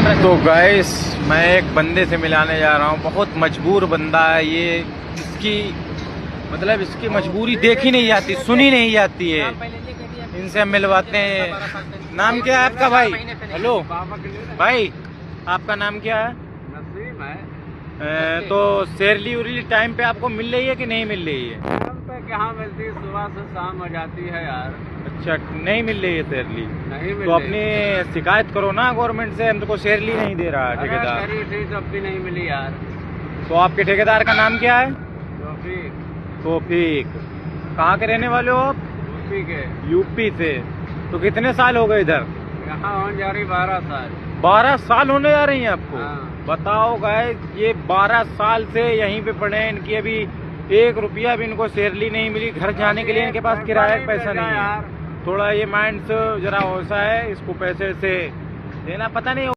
तो गाइस मैं एक बंदे से मिलाने जा रहा हूँ। बहुत मजबूर बंदा है ये। इसकी मजबूरी देखी नहीं जाती, सुनी नहीं जाती है। इनसे हम मिलवाते हैं। नाम क्या है आपका भाई? हेलो भाई, आपका नाम क्या है? नसीम है। तो सैलरी उरली टाइम पे आपको मिल रही है कि नहीं मिल रही है? टाइम पे कहाँ मिलती है, सुबह से शाम हो जाती है यार। अच्छा, नहीं मिल रही है सैलरी? नहीं मिल तो अपनी शिकायत करो ना गवर्नमेंट से। हमको सैलरी नहीं दे रहा ठेकेदार। करी थी तब भी नहीं मिली यार। तो आपके ठेकेदार का नाम क्या है? तौफीक। कहाँ के रहने वाले हो आप? यूपी के। यूपी से। तो कितने साल हो गए इधर? यहाँ होने जा रही 12 साल। 12 साल होने जा रही हैं आपको? हाँ। बताओ गाइस, ये 12 साल से यहीं पे पड़े हैं। इनकी अभी 1 रुपया भी इनको सैलरी नहीं मिली। घर जाने के लिए इनके पास किराया का पैसा नहीं है। थोड़ा ये माइंड से जरा होता है, इसको पैसे से देना पता नहीं।